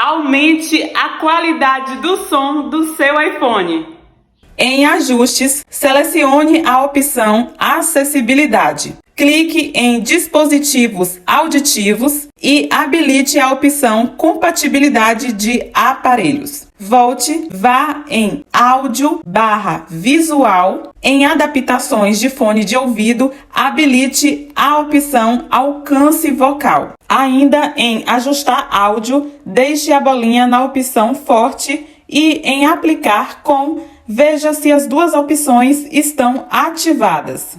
Aumente a qualidade do som do seu iPhone. Em Ajustes, selecione a opção Acessibilidade. Clique em Dispositivos auditivos e habilite a opção Compatibilidade de aparelhos. Vá em Áudio/Visual. Em Adaptações de fone de ouvido, habilite a opção Alcance vocal. Ainda em Ajustar áudio, deixe a bolinha na opção Forte e em Aplicar com, veja se as duas opções estão ativadas.